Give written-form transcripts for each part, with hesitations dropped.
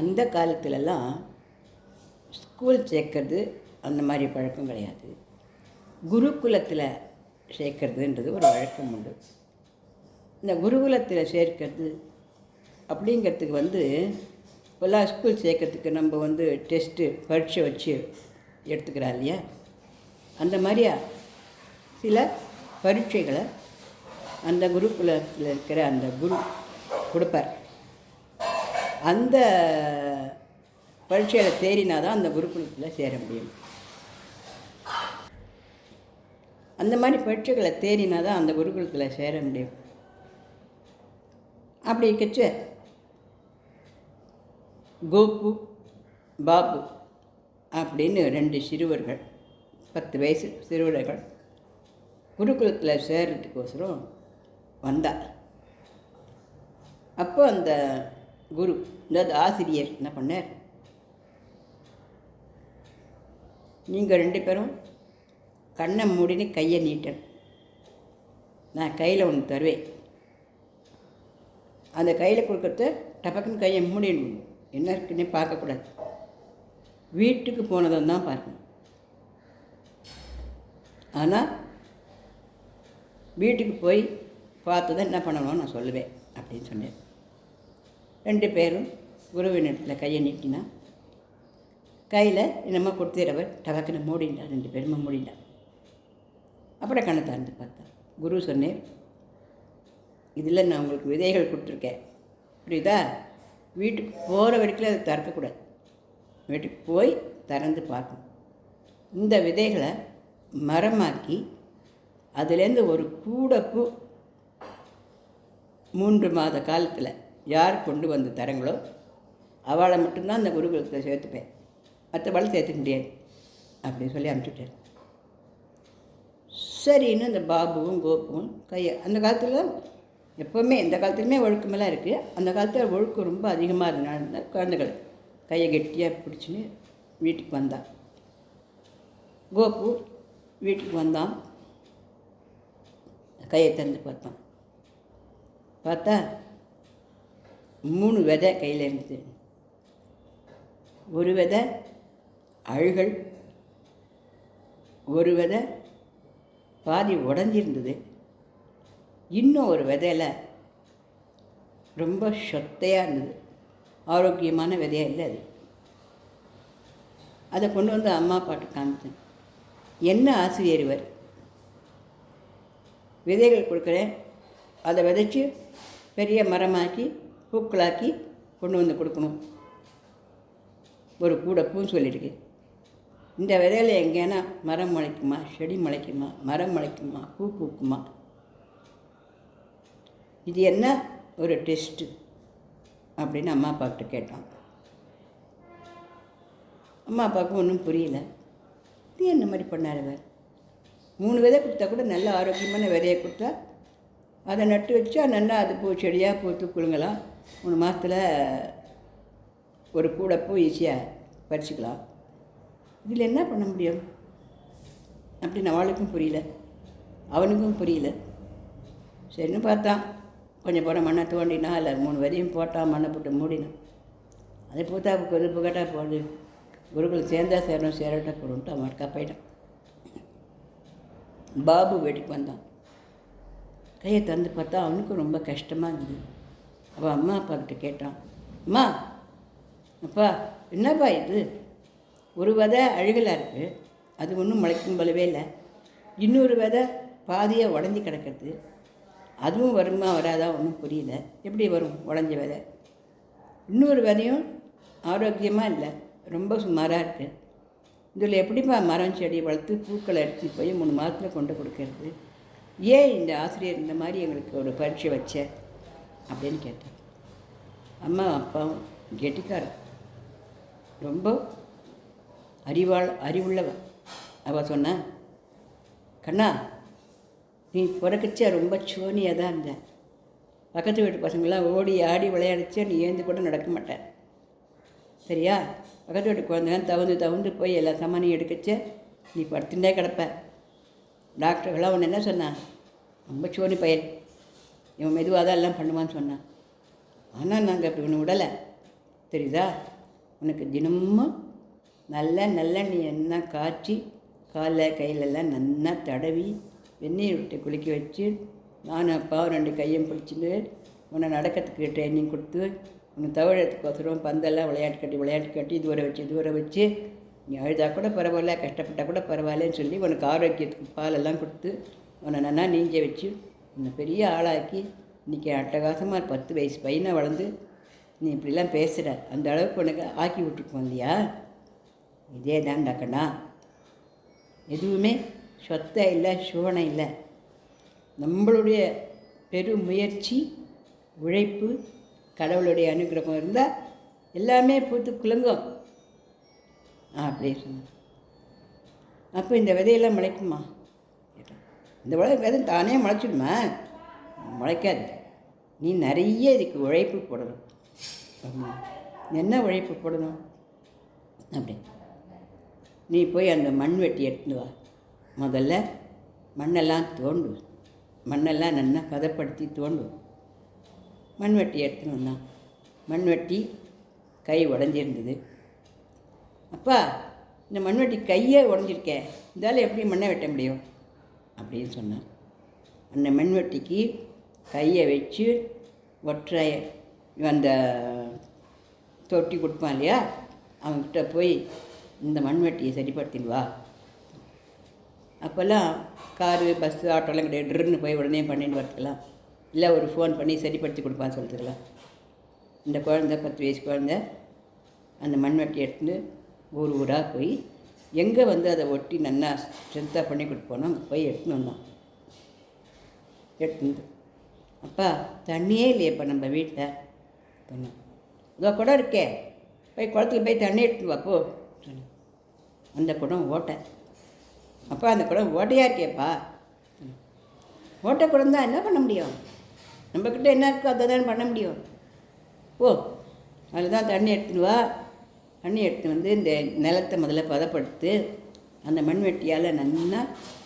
அந்த காலத்துலலாம் ஸ்கூல் சேர்க்கறது அந்த மாதிரி பழக்கம் கிடையாது. குருகுலத்தில் சேர்க்கறதுன்றது ஒரு வழக்கம் உண்டு. இந்த குருகுலத்தில் சேர்க்கறது அப்படிங்கிறதுக்கு இப்போல்லாம் ஸ்கூல் சேர்க்கறதுக்கு நம்ம டெஸ்ட்டு பரீட்சை வச்சு எடுத்துக்கிறா இல்லையா, அந்த மாதிரியா சில பரீட்சைகளை அந்த குருகுலத்தில் இருக்கிற அந்த குரு கொடுப்பார். அந்த பரீட்சையில் தேறினா தான் அந்த குருகுலத்தில் சேர முடியும். அந்த மாதிரி பரீட்சைகளை தேறினா தான் அந்த குருகுலத்தில் சேர முடியும். அப்படி இருக்கச்ச கோபு பாபு அப்படின்னு 2 சிறுவர்கள், 10 வயசு சிறுவர்கள் குருகுலத்தில் சேர்றதுக்கோசரம் வந்தா. அப்போ அந்த குரு, அதாவது ஆசிரியர் என்ன பண்ணார், நீங்கள் 2 பேரும் கண்ணை மூடின்னு கையை நீட்டன், நான் கையில் ஒன்று தருவேன். அந்த கையில் கொடுக்கறத டபக்குன்னு கையை மூடிடணும், என்ன இருக்குன்னே பார்க்கக்கூடாது. வீட்டுக்கு போனதும் தான் பார்க்கணும். ஆனால் வீட்டுக்கு போய் பார்த்ததை என்ன பண்ணணும்னு நான் சொல்லுவேன் அப்படின்னு சொன்னேன். 2 பேரும் குருவினிடத்தில் கையை நீட்டினா கையில் என்னமோ கொடுத்துறவர் டபக்குன்னு மூடிண்டா, 2 பேருமே மூடிண்டா. அப்புறம் கண்ணை திறந்து பார்த்தா குரு சொன்னேன், இதில் நான் உங்களுக்கு விதைகள் கொடுத்துருக்கேன், புரியுதா? வீட்டுக்கு போகிற வரைக்கும் அதை திறக்கக்கூடாது, வீட்டுக்கு போய் திறந்து பார்க்கணும். இந்த விதைகளை மரமாக்கி அதுலேருந்து ஒரு கூடப்பூ 3 மாத காலத்தில் யார் கொண்டு வந்து தரங்களோ அவளை மட்டும்தான் அந்த குருகுலத்தை சேர்த்துப்பேன், மற்றவளை சேர்த்துக்க முடியாது அப்படின்னு சொல்லி அனுப்பிச்சுட்டேன். சரின்னு அந்த பாபுவும் கோபுவும் கையை, அந்த காலத்தில் எப்போவுமே எந்த காலத்துலையுமே ஒழுக்கமெல்லாம் இருக்குது, அந்த காலத்தில் ஒழுக்கம் ரொம்ப அதிகமாக இருந்தனால குழந்தைகள் கையை கெட்டியாக பிடிச்சின்னு வீட்டுக்கு வந்தான். கோபு வீட்டுக்கு வந்தான், கையை திறந்து பார்த்தா 3 விதை கையில் இருந்தது. ஒரு விதை அழுகல், ஒரு விதை பாதி உடஞ்சிருந்தது, இன்னும் ஒரு விதையில் ரொம்ப சொத்தையாக இருந்தது, ஆரோக்கியமான விதையாக இல்லை அது. அதை கொண்டு வந்து அம்மா அப்பாட்டு காமிச்சேன். என்ன ஆசிரியர் இவர், விதைகள் கொடுக்குறேன், அதை விதைச்சி பெரிய மரமாக்கி பூக்களாக்கி கொண்டு வந்து கொடுக்கணும், ஒரு கூட பூன்னு சொல்லியிருக்கு. இந்த விதையில் எங்கேனா மரம் முளைக்குமா, செடி முளைக்குமா, மரம் முளைக்குமா, பூ பூக்குமா? இது என்ன ஒரு டெஸ்ட்டு அப்படின்னு அம்மா அப்பாக்கிட்ட கேட்டான். அம்மா அப்பாவுக்கும் ஒன்றும் புரியல, இது என்ன மாதிரி பண்ணார் இவர். 3 விதை கொடுத்தா கூட நல்ல ஆரோக்கியமான விதையை கொடுத்தா அதை நட்டு வச்சா நல்லா அது பூ செடியாக பூத்து குலுங்கலாம், 3 மாதத்தில் ஒரு கூட பூ ஈஸியாக பறிச்சுக்கலாம். இதில் என்ன பண்ண முடியும் அப்படின்னு அவளுக்கும் புரியல, அவனுக்கும் புரியல. சரின்னு பார்த்தான், கொஞ்சம் போட மண்ணை தோண்டினா இல்லை 3 விதையும் போட்டால் மண்ணை போட்டு மூடினான். அதை பூத்தா கொதிப்பு கேட்டால் போடு, குருகுல் சேர்ந்தா சேரணும், சேரட்ட போடுன்ட்டு அவன் போயிட்டான். பாபு வீட்டுக்கு வந்தான், கையை திறந்து பார்த்தா அவனுக்கும் ரொம்ப கஷ்டமாக இருந்தது. அவள் அம்மா அப்பாக்கிட்ட கேட்டான், அம்மா அப்பா என்னப்பா இது, ஒரு விதை அழுகலாக இருக்குது, அது ஒன்றும் முளைக்கும் போலவே இல்லை, இன்னொரு விதை பாதியாக உடஞ்சி கிடக்கிறது, அதுவும் வருமா வராதா ஒன்றும் புரியல, எப்படி வரும் உடஞ்ச விதை? இன்னொரு விதையும் ஆரோக்கியமாக இல்லை, ரொம்ப சுமாராக இருக்குது, இதில் எப்படிப்பா மரம் செடி வளர்த்து பூக்களை எடுத்து போய் 3 மாதத்தில் கொண்டு கொடுக்கறது? ஏன் இந்த ஆசிரியர் இந்த மாதிரி எங்களுக்கு ஒரு பரீட்சை வச்ச அப்படின்னு கேட்டேன். அம்மா அப்பாவும் கெட்டிக்காரன், ரொம்ப அறிவுள்ளவன். அவள் சொன்ன, கண்ணா நீ பிறக்கச்சா ரொம்ப சோனியாக தான் இருந்த, பக்கத்து வீட்டு பசங்களாம் ஓடி ஆடி விளையாடிச்சா நீ ஏந்து கூட நடக்க மாட்டேன், சரியா? பக்கத்து வீட்டு குழந்தைங்க தவுந்து போய் எல்லா சாமானையும் எடுக்கச்சே நீ படுத்துட்டே கிடப்ப. டாக்டர்களாக அவன் என்ன சொன்னான், ரொம்ப சோனி பயிர், இவன் மெதுவாக தான் எல்லாம் பண்ணுவான்னு சொன்னான். ஆனால் நாங்கள் அப்படி ஒன்று விடலை, தெரியுதா? உனக்கு தினமும் நல்லெண்ணெய் எண்ணெய் காய்ச்சி காலில் கையிலெல்லாம் நல்லா தடவி வெந்நீர் விட்டு குளிக்க வச்சு நானும் அப்பாவும் 2 கையும் பிடிச்சிட்டு உன்னை நடக்கிறதுக்கு ட்ரைனிங் கொடுத்து உன்னை தவிழத்துக்கோசரம் பந்தெல்லாம் விளையாட்டு கட்டி தூர வச்சு நீ அழுதா கூட பரவாயில்ல, கஷ்டப்பட்டால் கூட பரவாயில்லன்னு சொல்லி உனக்கு ஆரோக்கியத்துக்கு பாலெல்லாம் கொடுத்து உன்னை நல்லா நீஞ்ச வச்சு உன்னை பெரிய ஆளாக்கி இன்றைக்கி அட்டகாசமாக 10 வயசு பையனை வளர்ந்து நீ இப்படிலாம் பேசுகிற அந்த அளவுக்கு உனக்கு ஆக்கி விட்டுருக்கோம் இல்லையா? இதே தான்டா கண்ணா. எதுவுமே சொத்தை இல்லை, சோனை இல்லை. நம்மளுடைய பெருமுயற்சி, உழைப்பு, கடவுளுடைய அனுகிரகம் இருந்தால் எல்லாமே பூத்து குலுங்கும் அப்படியே சொன்னேன். அப்போ இந்த விதையெல்லாம் முளைக்குமா? இந்த விதை தானே முளைச்சிடுமா? முளைக்காது. நீ நிறைய இதுக்கு உழைப்பு போடணும். ஆமாம், என்ன உழைப்பு போடணும்? அப்படி நீ போய் அந்த மண் வெட்டி எடுத்துன்னு வா. முதல்ல மண்ணெல்லாம் தோண்டு, மண்ணெல்லாம் நல்லா பதப்படுத்தி தோண்டு. மண் வெட்டி எடுத்துன்னு வந்தான். மண் வெட்டி கை உடஞ்சிருந்தது. அப்பா, இந்த மண்வெட்டி கையே உடஞ்சிருக்கேன், இதால் எப்படி மண்ணை வெட்ட முடியும் அப்படின்னு சொன்னான். அந்த மண்வெட்டிக்கு கையை வச்சு ஒற்றை அந்த தொட்டி கொடுப்பான் இல்லையா, அவன்கிட்ட போய் இந்த மண்வெட்டியை சரிப்படுத்தின்னு வா. அப்போல்லாம் காரு பஸ்ஸு ஆட்டோலாம் கிடையாது, ட்ருன்னு போய் உடனே பண்ணிட்டு வரத்துக்கலாம். இல்லை ஒரு ஃபோன் பண்ணி சரிப்படுத்தி கொடுப்பான்னு சொல்லிட்டுக்கலாம். இந்த குழந்தை 10 வயசு குழந்தை அந்த மண்வெட்டி எடுத்துன்னு ஊராக போய் எங்கே அதை ஒட்டி நல்லா ஸ்ட்ரென்த்தாக பண்ணி கொடுப்போனோ அங்கே போய் எடுத்துன்னு வந்தான். எடுத்துன்னு அப்பா தண்ணியே இல்லையப்பா நம்ம வீட்டில் சொன்னோம். இதோ குடம் இருக்கே, போய் குளத்துக்கு போய் தண்ணி எடுத்துன்னு வாப்போ சொன்னேன். அந்த குடம் ஓட்டை. அப்பா அந்த குடம் ஓட்டையாக இருக்கேப்பா. ஓட்டை குடம் தான் என்ன பண்ண முடியும்? நம்மக்கிட்ட என்ன இருக்கோ அதை தான் பண்ண முடியும். போ, அதில் தான் தண்ணி எடுத்துன்னு வா. தண்ணி எடுத்துன்னு இந்த நிலத்தை முதல்ல பதப்படுத்து. அந்த மண்வெட்டியால் நல்லா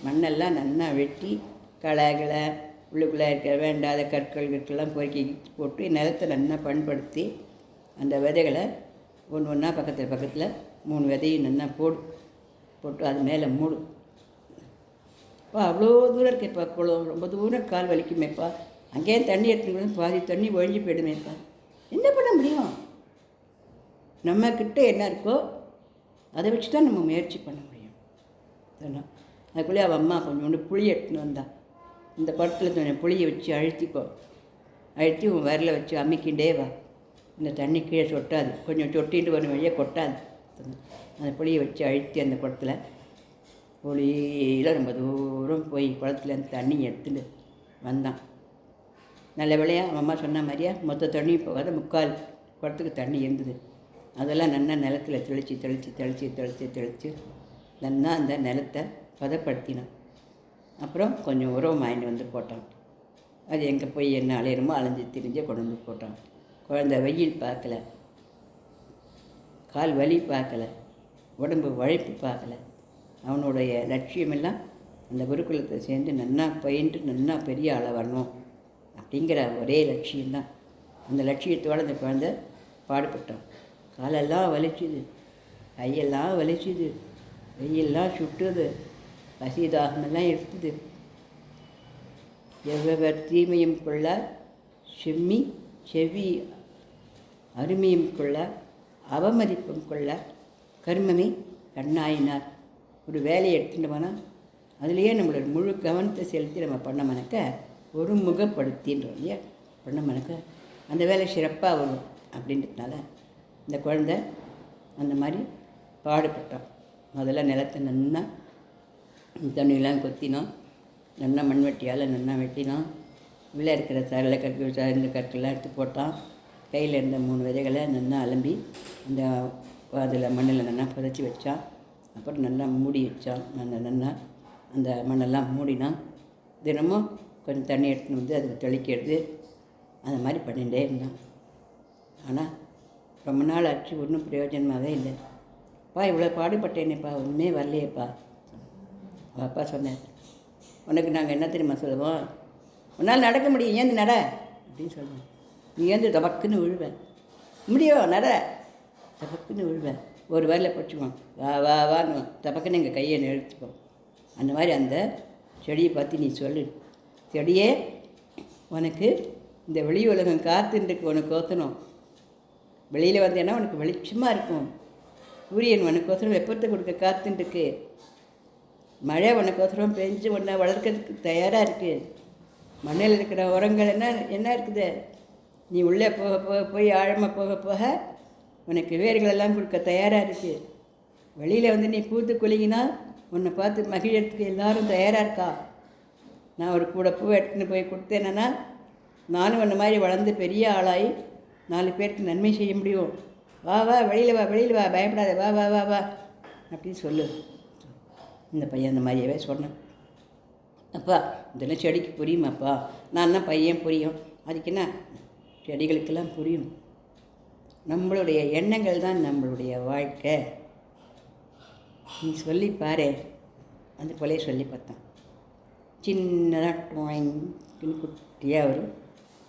மண்ணெல்லாம் நல்லா வெட்டி களைகளை உள்ளுக்குள்ளே இருக்க வேண்டாத கற்கள்லாம் பொறுக்கி போட்டு நிலத்தை நல்லா பண்படுத்தி அந்த விதைகளை ஒன்று ஒன்றா பக்கத்தில் 3 விதையும் நல்லா போட்டு அது மேலே மூடு. இப்போ அவ்வளோ தூரம் இருக்கேப்பா குளம், ரொம்ப தூரம் கால் வலிக்குமேப்பா. அங்கேயே தண்ணி எடுத்துக்கணும், பாதி தண்ணி ஒழிஞ்சு போயிடுமேப்பா. என்ன பண்ண முடியும்? நம்மக்கிட்ட என்ன இருக்கோ அதை வச்சு தான் நம்ம முயற்சி பண்ண முடியும் சொன்னோம். அதுக்குள்ளே அவள் அம்மா கொஞ்சோண்டு புளி எடுத்துன்னு வந்தா. இந்த குடத்தில் கொஞ்சம் புளியை வச்சு அழுத்தி உன் விரலை வச்சு அமுக்கிண்டே வா. இந்த தண்ணி கீழே சொட்டாது, கொஞ்சம் சொட்டிட்டு வரும் வழியாக கொட்டாது. அந்த புளியை வச்சு அழுத்தி அந்த குடத்தில் புளியில் ரொம்ப தூரம் போய் குளத்துல அந்த தண்ணி எடுத்துட்டு வந்தான். நல்ல வேளையாக அவன் அம்மா சொன்ன மாதிரியா மொத்த தண்ணி போகாத 3/4 குடத்துக்கு தண்ணி இருந்தது. அதெல்லாம் நல்லா நிலத்தில் தெளித்து நல்லா அந்த நிலத்தை பதப்படுத்தினான். அப்புறம் கொஞ்சம் உரம் வாங்கிட்டு வந்து போட்டான். அது எங்கே போய் என்ன அலையிறமோ அலைஞ்சி திரிஞ்சு கொண்டு வந்து போட்டான். குழந்தை வெயில் பார்க்கல, கால் வலி பார்க்கல, உடம்பு உழைப்பு பார்க்கல. அவனுடைய லட்சியமெல்லாம் அந்த குருகுலத்தை சேர்ந்து நல்லா பயின்று நல்லா பெரிய ஆளை வரணும் அப்படிங்கிற ஒரே லட்சியம்தான். அந்த லட்சியத்தோடு அந்த குழந்தை பாடுபட்டான். காலெல்லாம் வலிச்சுது, கையெல்லாம் வலிச்சுது, வெயிலெல்லாம் சுட்டுது, பசிதாகமெல்லாம் எடுத்துது. எவ்வளவு தீமையும் கொள்ள செம்மி செவி அருமையும் கொள்ள அவமதிப்பும் கொள்ள கர்மமே கண்ணாயினார். ஒரு வேலையை எடுத்துகிட்டு போனால் அதுலேயே நம்மளோட முழு கவனத்தை செலுத்தி நம்ம பண்ணோம்னாக்க ஒரு முகப்படுத்தின்றோம் இல்லையா, பண்ணோம்னாக்க அந்த வேலை சிறப்பாக வரும். அப்படின்றதுனால இந்த குழந்தை அந்த மாதிரி பாடுபட்டான். முதல்ல நிலத்தை நல்லா தண்ணியெல்லாம் கொத்தினோம், நல்லா மண்வெட்டியால் நல்லா வெட்டினோம். உள்ளே இருக்கிற சரளை கற்கள் இந்த கற்கள்லாம் எடுத்து போட்டான். கையில் இருந்த 3 விதைகளை நல்லா அலம்பி அந்த அதில் மண்ணில் நல்லா புதைச்சி வச்சான். அப்புறம் நல்லா மூடி வச்சான். நல்லா அந்த மண்ணெல்லாம் மூடினான். தினமும் கொஞ்சம் தண்ணி எடுத்துன்னு வந்து அதுக்கு தெளிக்கிறது அந்த மாதிரி பண்ணிகிட்டே இருந்தான். ஆனால் ரொம்ப நாள் ஆச்சு, ஒன்றும் பிரயோஜனமாகவே இல்லை. இவ்வளோ பாடுபட்டேனேப்பா, ஒன்றுமே வரலையேப்பா. அவள் அப்பா சொன்னேன், உனக்கு நாங்கள் என்ன தெரியுமா சொல்லுவோம், உன்னால் நடக்க முடியும், ஏந்து நட அப்படின்னு சொல்லுவோம். நீ ஏந்து தபக்குன்னு விழுவேன், முடியும் நட தபக்குன்னு விழுவேன். ஒரு வேரில் படிச்சுக்குவோம், வா வா வான்னு தபக்குன்னு எங்கள் கையை நிறுத்திப்போம். அந்த மாதிரி அந்த செடியை பார்த்து நீ சொல்லு, செடியே உனக்கு இந்த வெளி உலகம் காத்துருக்கு, உனக்கு ஓத்தணும். வெளியில் வந்தேன்னா உனக்கு வெளிச்சமாக இருக்கும். சூரியன் உனக்கோசரம் வெப்பத்தை கொடுக்க காத்துருக்கு. மழை உனக்கோசரம் பெஞ்சு ஒன்றை வளர்க்கறதுக்கு தயாராக இருக்குது. மண்ணில் இருக்கிற உரங்கள் என்ன இருக்குது, நீ உள்ளே போக போக போய் ஆழமாக போக போக உனக்கு வேர்களெல்லாம் கொடுக்க தயாராக இருக்குது. வெளியில் வந்து நீ பூத்து குலுங்கினா உன்னை பார்த்து மகிழத்துக்கு எல்லோரும் தயாராக இருக்கா. நான் ஒரு கூட பூ எடுத்துன்னு போய் கொடுத்தேன்னா நானும் ஒன்று மாதிரி வளர்ந்து பெரிய ஆளாகி 4 பேருக்கு நன்மை செய்ய முடியும். வா வா வெளியில் வா, வெளியில் வா, பயப்படாத, வா வா வா வா அப்படின்னு சொல்லு. இந்த பையன் அந்த மாதிரியவே சொன்னேன். அப்பா இதெல்லாம் செடிக்கு புரியுமாப்பா? நான் தான் பையன் புரியும், அதுக்கு என்ன செடிகளுக்கெல்லாம் புரியும். நம்மளுடைய எண்ணங்கள் தான் நம்மளுடைய வாழ்க்கை. நீ சொல்லி பாரு. அந்த போலே சொல்லி பார்த்தேன். சின்னதாக ட்ராயிங்னு குட்டியாக ஒரு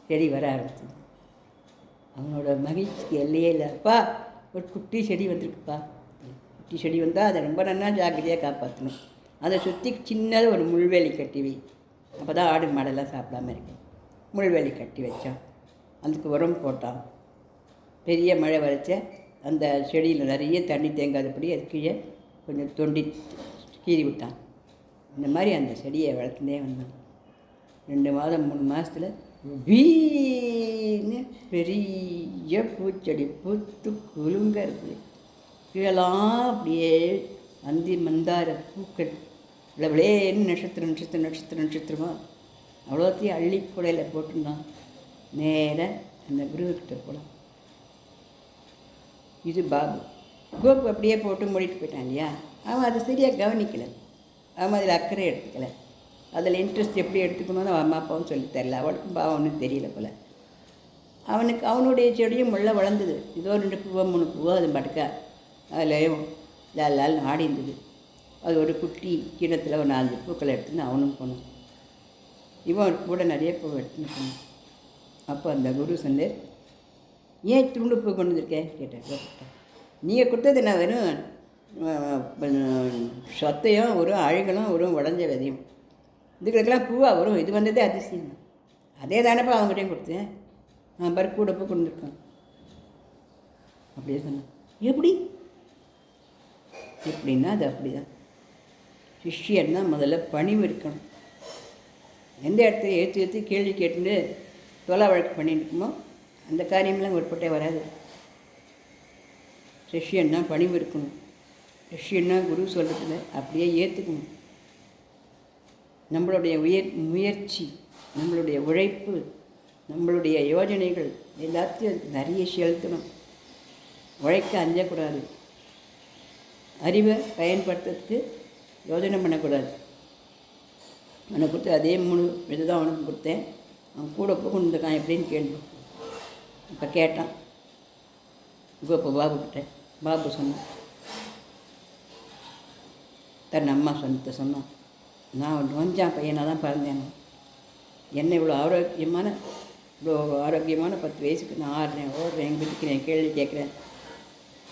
செடி வர ஆரம்பிச்சது. அவனோட மகிழ்ச்சிக்கு எல்லையே இல்லைப்பா, ஒரு குட்டி செடி வந்திருக்குப்பா. குட்டி செடி வந்தால் அதை ரொம்ப நல்லா ஜாக்கிரதையாக காப்பாற்றணும். அதை சுற்றி சின்னதாக ஒரு முள்வேலி கட்டி வை. அப்போ தான் ஆடு மாடெல்லாம் சாப்பிடாமல் இருக்கும். முள்வேலி கட்டி வச்சான். அதுக்கு உரம் போட்டான். பெரிய மழை வரைச்ச அந்த செடியில் நிறைய தண்ணி தேங்காதபடி அது கீழே கொஞ்சம் தொண்டி கீறி விட்டான். இந்த மாதிரி அந்த செடியை வளர்த்துனே வந்தான். 2 மாதம் 3 மாதத்தில் வீன்னு பெரிய பூச்செடி பூத்து குலுங்கிறது. கீழெல்லாம் அப்படியே அந்தி மந்தார பூக்கள் இவ்வளவுலேன்னு நட்சத்திரமாக அவ்வளோத்தையும் அள்ளி கூடையில் போட்டுருந்தான். நேராக அந்த குருக்கிட்ட போகலாம். இது பாபு. கோப்பு அப்படியே போட்டு மூடிட்டு போயிட்டான் இல்லையா. அவன் அதை சரியாக கவனிக்கலை. அவன் அதில் அக்கறை எடுத்துக்கலை. அதில் இன்ட்ரெஸ்ட் எப்படி எடுத்துக்கணும்னு அவன் அம்மா அப்பாவும் சொல்லித்தரல. அவனுக்கும் பாவம் ஒன்றும் தெரியல போல். அவனுடைய செடியும் முள்ள வளர்ந்தது. இதோ 2 பூவோ 3 பூவோ அது படுக்கா அதுலேயும் லால் ஆடி இருந்தது. அது ஒரு குட்டி கிணத்துல ஒரு 4 பூக்களை எடுத்துன்னு அவனும் போனான். இவன் கூட நிறைய பூ எடுத்துன்னு போனான். அப்போ அந்த குரு சொன்னார், ஏன் துண்டு பூ கொண்டு வந்திருக்கேன் கேட்டேன். நீங்கள் கொடுத்தது நான் வெறும் சொத்தையும் ஒரு அழுகலும் ஒரு உடஞ்ச விதையும், இதுகளுக்கெல்லாம் பூவாக வரும். இது வந்ததே அதிசயம். அதே தானேப்பா அவங்ககிட்டையும் கொடுத்தேன். நான் பாரு கூட பூ கொண்டு இருக்கேன் அப்படியே சொன்னேன். எப்படி எப்படின்னா அது அப்படி தான். சிஷ்யன்னா முதல்ல பணிவு இருக்கணும். எந்த இடத்துல ஏற்றி கேள்வி கேட்டுட்டு தொலை வழக்கு பண்ணிட்டு இருக்குமோ அந்த காரியம்லாம் ஒருப்பட்டே வராது. சிஷ்யன்னா பணிவு இருக்கணும். சிஷ்யன்னா குரு சொல்கிறதுல அப்படியே ஏற்றுக்கணும். நம்மளுடைய முயற்சி, நம்மளுடைய உழைப்பு, நம்மளுடைய யோஜனைகள் எல்லாத்தையும் அதுக்கு நிறைய செலுத்தணும். உழைக்க அஞ்சக்கூடாது. அறிவை பயன்படுத்துறதுக்கு யோஜனை பண்ணக்கூடாது. அவனை கொடுத்து அதே 3 இது தான் அவனுக்கு கொடுத்தேன். அவன் கூட கொண்டுருக்கான் எப்படின்னு கேள்வி. இப்போ கேட்டான் இப்போ பாபுக்கிட்ட. பாபு சொன்னான், தன் அம்மா சொன்னான், நான் ஒரு நொஞ்சான் பையனாக தான் பிறந்தேன். என்ன இவ்வளோ ஆரோக்கியமான 10 வயசுக்கு நான் ஆடுறேன், ஓடுறேன், குதிக்கிறேன், கேள்வி கேட்குறேன்,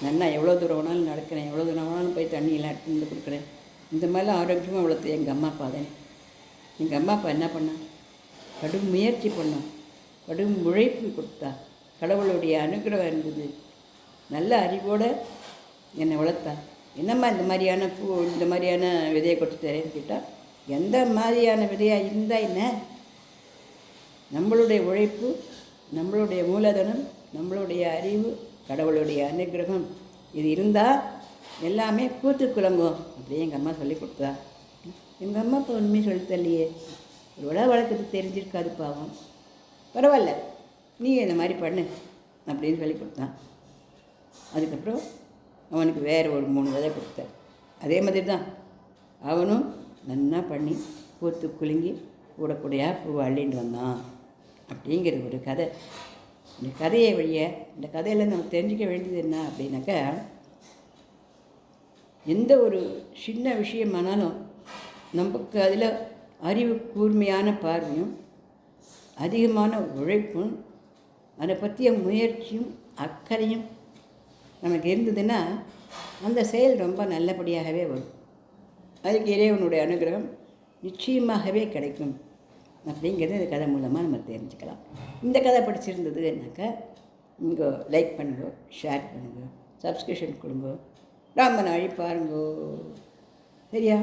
நல்லா எவ்வளோ தூரம் வேணாலும் நடக்கிறேன், எவ்வளோ தூரம் வேணாலும் போய் தண்ணியெல்லாம் எடுத்து வந்து கொடுக்குறேன். இந்த மாதிரிலாம் ஆரோக்கியமாக வளர்த்து எங்கள் அம்மா அப்பா தான். எங்கள் அம்மா அப்பா என்ன பண்ணான்? கடும் முயற்சி பண்ணான், கடும் உழைப்பு கொடுத்தா. கடவுளுடைய அனுகிரகம் இருந்தது. நல்ல அறிவோடு என்னை வளர்த்தா. என்னம்மா இந்த மாதிரியான பூ, இந்த மாதிரியான விதையை கொடுத்து தரேன்னு கேட்டால், எந்த மாதிரியான விதையாக இருந்தால் என்ன? நம்மளுடைய உழைப்பு, நம்மளுடைய மூலதனம், நம்மளுடைய அறிவு, கடவுளுடைய அனுகிரகம் இது இருந்தால் எல்லாமே பூத்து குலங்கும். அப்படியே எங்கள் அம்மா சொல்லி கொடுத்தா. எங்கள் அம்மா இப்போ உண்மையை சொல்லித்தரலையே. ஒரு விழா வழக்கத்துக்கு தெரிஞ்சிருக்காது பாவம். பரவாயில்ல, நீ இந்த மாதிரி பண்ணு அப்படின்னு சொல்லி கொடுத்தான். அதுக்கப்புறம் அவனுக்கு வேறு ஒரு 3 விதை கொடுத்தேன். அதே மாதிரி தான் அவனும் நன்னா பண்ணி பூத்து குலுங்கி கூடக்கூடியாக பூ அள்ளிட்டு வந்தான் அப்படிங்கிற ஒரு கதை. இந்த கதையை வழியை, இந்த கதையில் நம்ம தெரிஞ்சிக்க வேண்டியது என்ன அப்படின்னாக்கா, எந்த ஒரு சின்ன விஷயமானாலும் நமக்கு அதில் அறிவு கூர்மையான பார்வையும் அதிகமான உழைப்பும் அதை பற்றிய முயற்சியும் அக்கறையும் நமக்கு இருந்ததுன்னா அந்த செயல் ரொம்ப நல்லபடியாகவே வரும். அதுக்கு இறைவனுடைய அனுகிரகம் நிச்சயமாகவே கிடைக்கும் அப்படிங்கிறது இந்த கதை மூலமாக நம்ம தெரிஞ்சுக்கலாம். இந்த கதை பிடிச்சிருந்ததுன்னாக்கா இங்கே லைக் பண்ணுங்க, ஷேர் பண்ணுங்க, சப்ஸ்கிரிப்ஷன் கொடுங்க, ரொம்ப நாளை பாருங்கோ. சரியா?